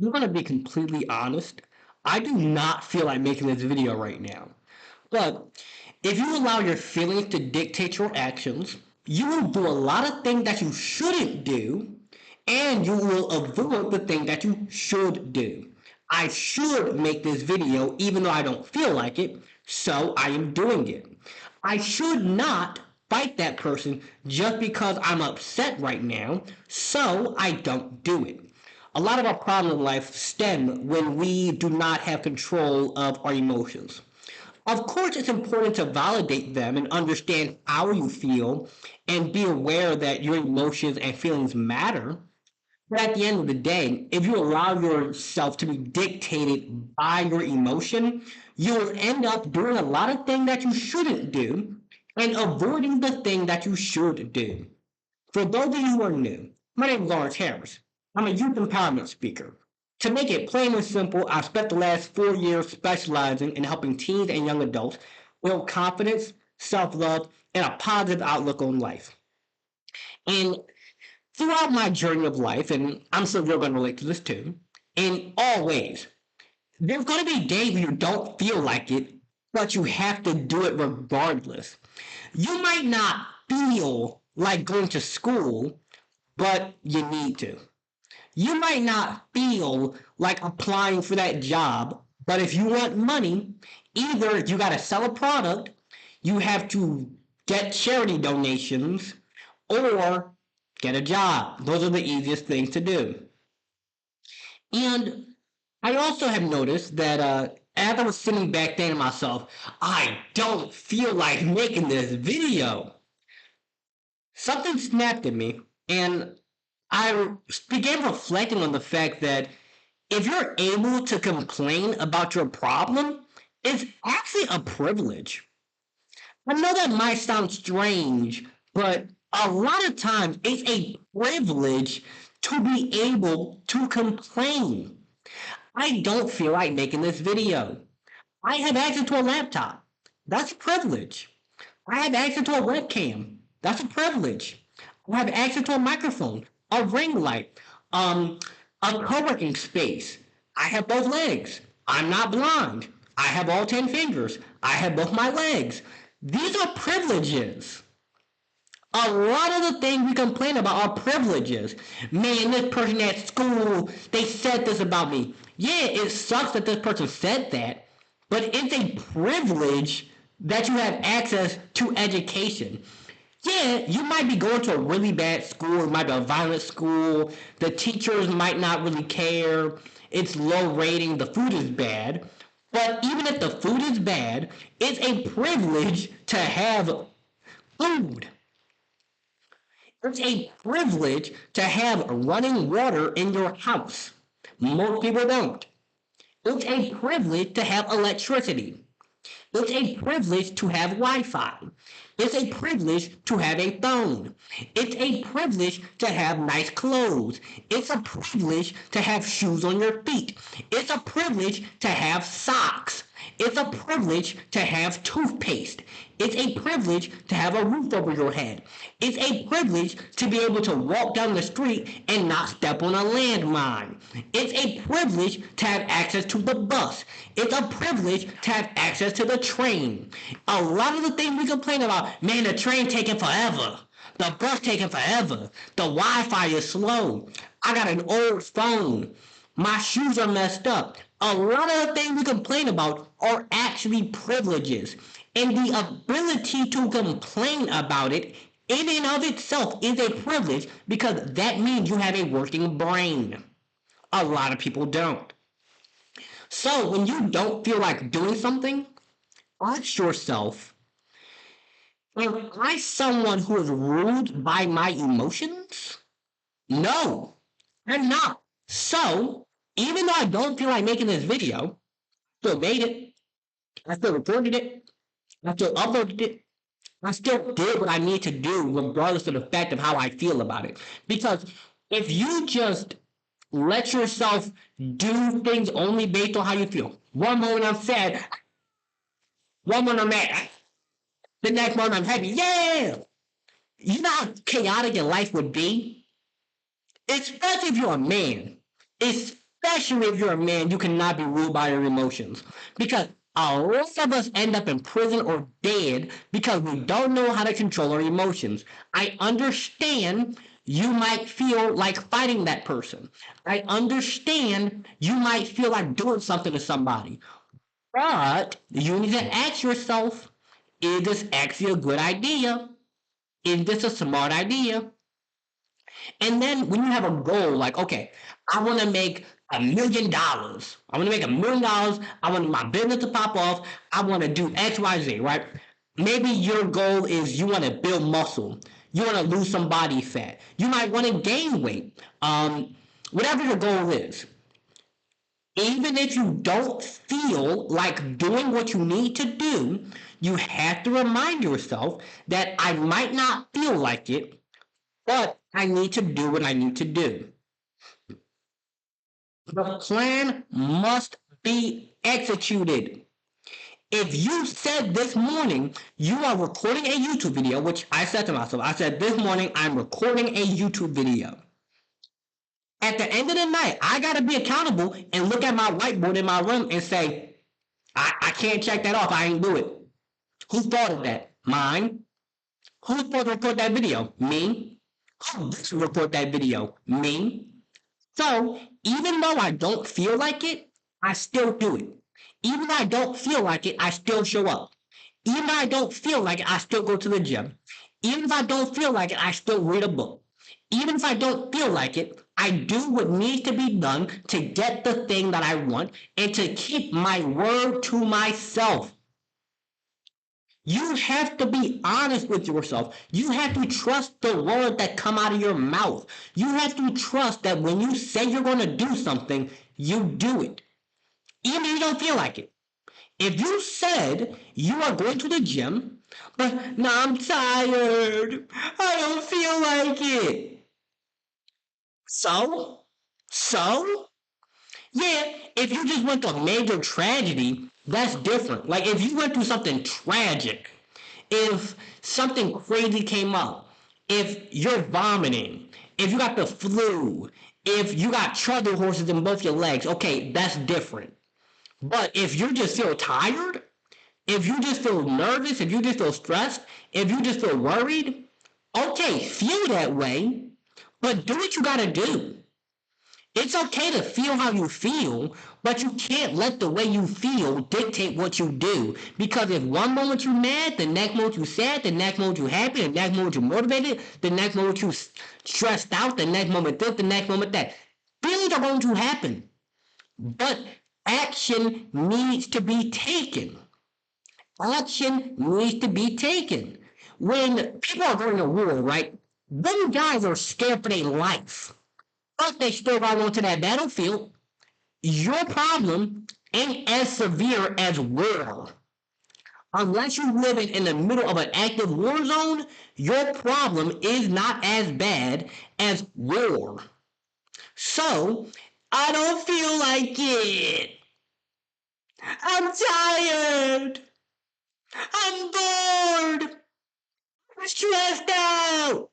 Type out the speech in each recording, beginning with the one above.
I'm gonna be completely honest. I do not feel like making this video right now. But if you allow your feelings to dictate your actions, you will do a lot of things that you shouldn't do, and you will avoid the thing that you should do. I should make this video even though I don't feel like it, so I am doing it. I should not fight that person just because I'm upset right now, so I don't do it. A lot of our problems in life stem when we do not have control of our emotions. Of course, it's important to validate them and understand how you feel and be aware that your emotions and feelings matter. But at the end of the day, if you allow yourself to be dictated by your emotion, you'll end up doing a lot of things that you shouldn't do and avoiding the thing that you should do. For those of you who are new, my name is Lawrence Harris. I'm a youth empowerment speaker. To make it plain and simple, I've spent the last 4 years specializing in helping teens and young adults build confidence, self love, and a positive outlook on life. And throughout my journey of life, and I'm sure you're going to relate to this too, in all ways, there's going to be days when you don't feel like it, but you have to do it regardless. You might not feel like going to school, but you need to. You might not feel like applying for that job, but if you want money, either you got to sell a product, you have to get charity donations, or get a job. Those are the easiest things to do. And I also have noticed that as I was sitting back thinking to myself, I don't feel like making this video. Something snapped at me, and I began reflecting on the fact that if you're able to complain about your problem, it's actually a privilege. I know that might sound strange, but a lot of times it's a privilege to be able to complain. I don't feel like making this video. I have access to a laptop. That's a privilege. I have access to a webcam. That's a privilege. I have access to a microphone, a ring light, um, a co-working space. I have both legs. I'm not blind. I have all 10 fingers. I have both my legs. These are privileges. A lot of the things we complain about are privileges. Man, this person at school, they said this about me. Yeah, it sucks that this person said that, but it's a privilege that you have access to education. Yeah, you might be going to a really bad school, it might be a violent school, the teachers might not really care, it's low rating, the food is bad. But even if the food is bad, it's a privilege to have food. It's a privilege to have running water in your house. Most people don't. It's a privilege to have electricity. It's a privilege to have Wi-Fi. It's a privilege to have a phone. It's a privilege to have nice clothes. It's a privilege to have shoes on your feet. It's a privilege to have socks. It's a privilege to have toothpaste. It's a privilege to have a roof over your head. It's a privilege to be able to walk down the street and not step on a landmine. It's a privilege to have access to the bus. It's a privilege to have access to the train. A lot of the things we complain about, man, the train taking forever. The bus taking forever. The Wi-Fi is slow. I got an old phone. My shoes are messed up. A lot of the things we complain about are actually privileges. And the ability to complain about it in and of itself is a privilege because that means you have a working brain. A lot of people don't. So when you don't feel like doing something, ask yourself, am I someone who is ruled by my emotions? No, I'm not. So even though I don't feel like making this video, I still made it. I still recorded it. I still uploaded it. I still did what I need to do, regardless of the fact of how I feel about it. Because if you just let yourself do things only based on how you feel, one moment I'm sad, one moment I'm mad, the next moment I'm happy, yeah! You know how chaotic your life would be? Especially if you're a man. Especially Especially if you're a man, you cannot be ruled by your emotions. Because a lot of us end up in prison or dead because we don't know how to control our emotions. I understand you might feel like fighting that person. I understand you might feel like doing something to somebody. But you need to ask yourself, is this actually a good idea? Is this a smart idea? And then when you have a goal, like, okay, I want to make $1 million. I want to make $1 million. I want my business to pop off. I want to do X, Y, Z, right? Maybe your goal is you want to build muscle. You want to lose some body fat. You might want to gain weight. Whatever your goal is, even if you don't feel like doing what you need to do, you have to remind yourself that I might not feel like it, but I need to do what I need to do. The plan must be executed. If you said this morning you are recording a YouTube video, which I said to myself, I said this morning I'm recording a YouTube video. At the end of the night, I gotta be accountable and look at my whiteboard in my room and say, I can't check that off. I ain't do it. Who thought of that? Mine. Who's supposed to record that video? Me. Who didn't record that video? Me. So even though I don't feel like it, I still do it. Even though I don't feel like it, I still show up. Even though I don't feel like it, I still go to the gym. Even if I don't feel like it, I still read a book. Even if I don't feel like it, I do what needs to be done to get the thing that I want and to keep my word to myself. You have to be honest with yourself. You have to trust the words that come out of your mouth. You have to trust that when you say you're going to do something, you do it. Even if you don't feel like it. If you said you are going to the gym, but no, I'm tired. I don't feel like it. So? So? Yeah, if you just went through a major tragedy, that's different. Like if you went through something tragic, if something crazy came up, if you're vomiting, if you got the flu, if you got charger horses in both your legs, okay, that's different. But if you just feel tired, if you just feel nervous, if you just feel stressed, if you just feel worried, okay, feel that way, but do what you gotta do. It's okay to feel how you feel, but you can't let the way you feel dictate what you do. Because if one moment you're mad, the next moment you're sad, the next moment you're happy, the next moment you're motivated, the next moment you're stressed out, the next moment this, the next moment that. Feelings are going to happen. But action needs to be taken. Action needs to be taken. When people are going to war, right? Them guys are scared for their life. But they still got onto that battlefield. Your problem ain't as severe as war. Unless you're living in the middle of an active war zone, your problem is not as bad as war. So, I don't feel like it. I'm tired. I'm bored. I'm stressed out.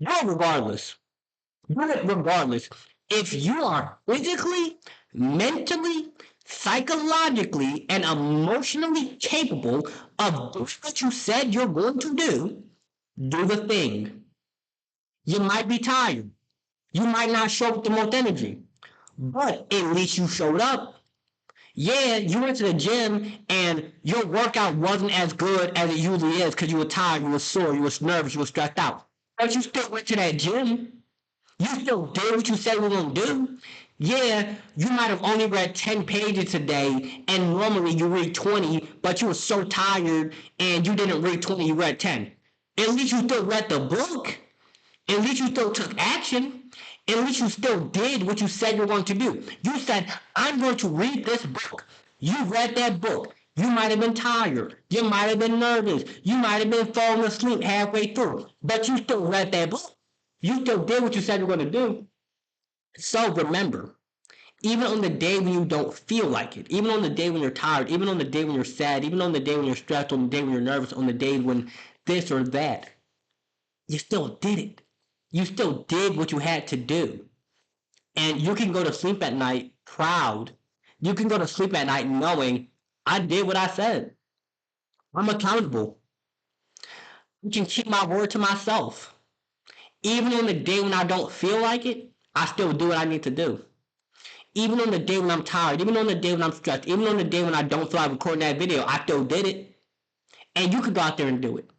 But regardless, regardless, if you are physically, mentally, psychologically, and emotionally capable of doing what you said you're going to do the thing. You might be tired. You might not show up with the most energy, but at least you showed up. Yeah, you went to the gym and your workout wasn't as good as it usually is because you were tired, you were sore, you were nervous, you were stressed out. But you still went to that gym. You still did what you said you were going to do. Yeah, you might have only read 10 pages today, and normally you read 20, but you were so tired and you didn't read 20, you read 10. At least you still read the book. At least you still took action. At least you still did what you said you were going to do. You said, I'm going to read this book. You read that book. You might have been tired. You might have been nervous. You might have been falling asleep halfway through. But you still read that book. You still did what you said you were going to do. So remember, even on the day when you don't feel like it, even on the day when you're tired, even on the day when you're sad, even on the day when you're stressed, on the day when you're nervous, on the day when this or that, you still did it. You still did what you had to do. And you can go to sleep at night proud. You can go to sleep at night knowing I did what I said. I'm accountable. I can keep my word to myself. Even on the day when I don't feel like it, I still do what I need to do. Even on the day when I'm tired, even on the day when I'm stressed, even on the day when I don't feel like recording that video, I still did it. And you could go out there and do it.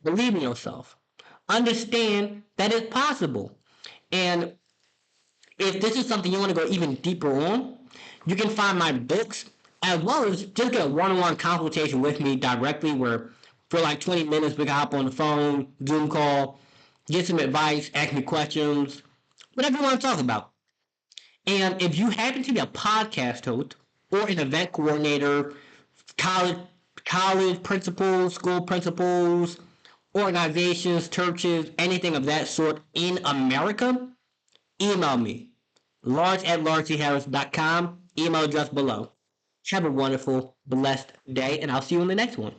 Believe in yourself. Understand that it's possible. And if this is something you want to go even deeper on, you can find my books as well as just get a one-on-one consultation with me directly where for like 20 minutes we can hop on the phone, Zoom call, get some advice, ask me questions, whatever you want to talk about. And if you happen to be a podcast host or an event coordinator, college college principals, school principals, organizations, churches, anything of that sort in America, email me. Large@largeharris.com. Email address below. Have a wonderful, blessed day, and I'll see you in the next one.